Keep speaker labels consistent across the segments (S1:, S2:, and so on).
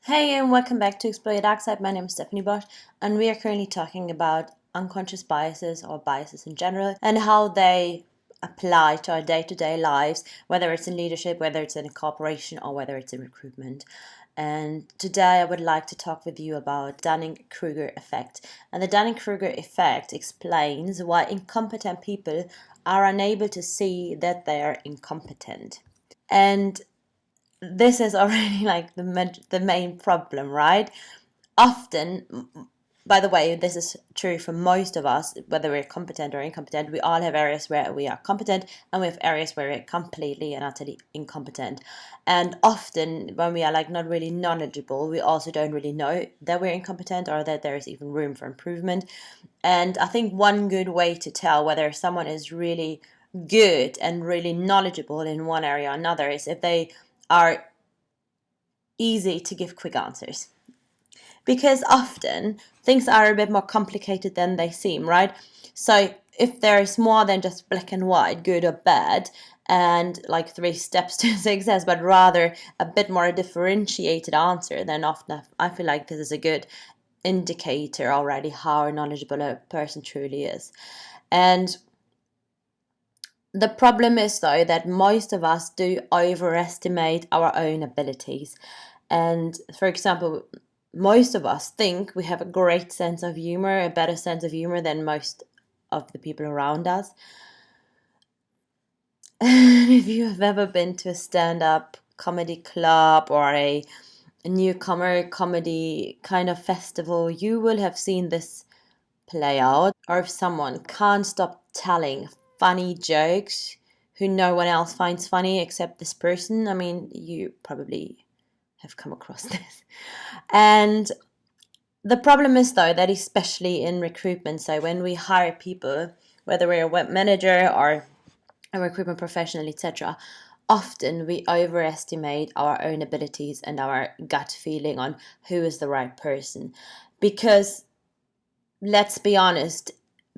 S1: Hey, and welcome back to Explore Your Dark Side. My name is Stephanie Bosch, and we are currently talking about unconscious biases or biases in general and how they apply to our day-to-day lives, whether it's in leadership, whether it's in a corporation, or whether it's in recruitment. And today I would like to talk with you about Dunning Kruger Effect. And the Dunning Kruger Effect explains why incompetent people are unable to see that they are incompetent. And this is already like the main problem, right? Often, by the way, this is true for most of us, whether we're competent or incompetent. We all have areas where we are competent, and we have areas where we're completely and utterly incompetent. And often, when we are like not really knowledgeable, we also don't really know that we're incompetent or that there is even room for improvement. And I think one good way to tell whether someone is really good and really knowledgeable in one area or another is if they are easy to give quick answers. Because often things are a bit more complicated than they seem, right? So if there is more than just black and white, good or bad, and like 3 steps to success, but rather a bit more a differentiated answer, then often I feel like this is a good indicator already how knowledgeable a person truly is. And the problem is, though, that most of us do overestimate our own abilities. And for example, most of us think we have a great sense of humor, a better sense of humor than most of the people around us. If you have ever been to a stand-up comedy club or a newcomer comedy kind of festival, you will have seen this play out. Or if someone can't stop telling funny jokes who no one else finds funny except this person, I mean, you probably have come across this. And the problem is, though, that especially in recruitment, so when we hire people, whether we're a web manager or a recruitment professional, etc., often we overestimate our own abilities and our gut feeling on who is the right person. Because let's be honest,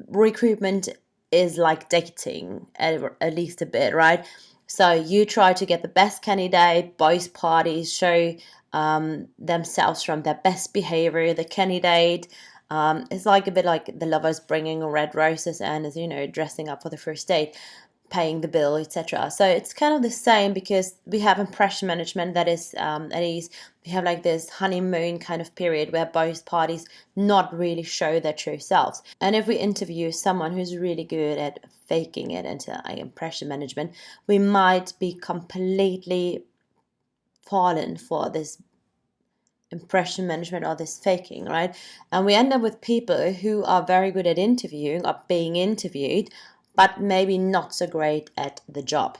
S1: recruitment is like dating, at least a bit, right? So you try to get the best candidate, both parties show themselves from their best behavior. The candidate is like a bit like the lovers bringing red roses and is, dressing up for the first date, paying the bill, etc. So it's kind of the same because we have impression management that is at ease. We have like this honeymoon kind of period where both parties not really show their true selves. And if we interview someone who's really good at faking it into impression management, we might be completely fallen for this impression management or this faking, right? And we end up with people who are very good at interviewing or being interviewed, but maybe not so great at the job.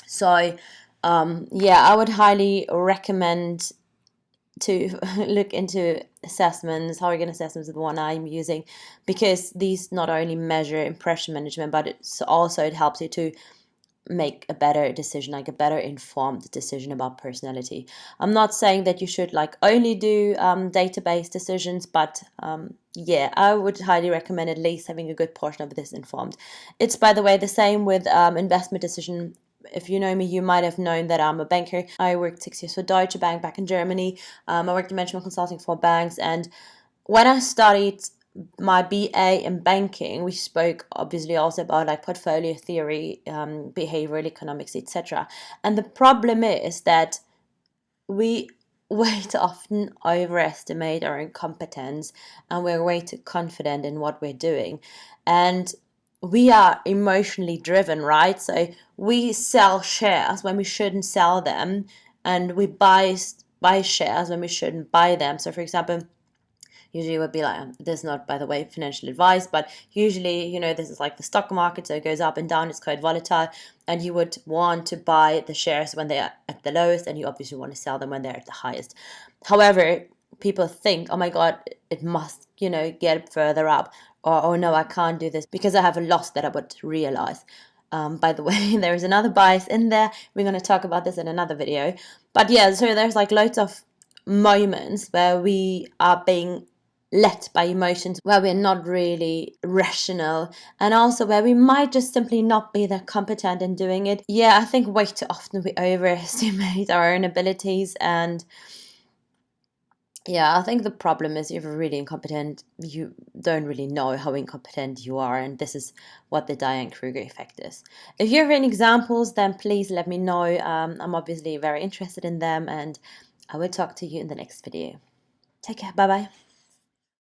S1: So, I would highly recommend to look into assessments. Hogan Assessments is the one I'm using because these not only measure impression management, but it helps you to make a better decision, like a better informed decision about personality. I'm not saying that you should like only do database decisions, but I would highly recommend at least having a good portion of this informed. It's, by the way, the same with investment decision. If you know me, you might have known that I'm a banker. I worked 6 years for Deutsche Bank back in Germany. I worked in management consulting for banks, and when I studied my BA in banking, we spoke obviously also about like portfolio theory, behavioral economics, etc. And the problem is that we way too often overestimate our incompetence and we're way too confident in what we're doing. And we are emotionally driven, right? So we sell shares when we shouldn't sell them, and we buy shares when we shouldn't buy them. So, for example, usually it would be like, this is not, by the way, financial advice, but usually, this is like the stock market, so it goes up and down, it's quite volatile, and you would want to buy the shares when they are at the lowest, and you obviously want to sell them when they're at the highest. However, people think, oh my God, it must, get further up, or oh no, I can't do this because I have a loss that I would realize. By the way, there is another bias in there. We're going to talk about this in another video. But yeah, so there's like loads of moments where we are being led by emotions, where we're not really rational, and also where we might just simply not be that competent in doing it. I think way too often we overestimate our own abilities, and Yeah, I think the problem is if you're really incompetent, you don't really know how incompetent you are, and this is what the Dunning Kruger effect is. If you have any examples, then please let me know. I'm obviously very interested in them, and I will talk to you in the next video. Take care. Bye bye.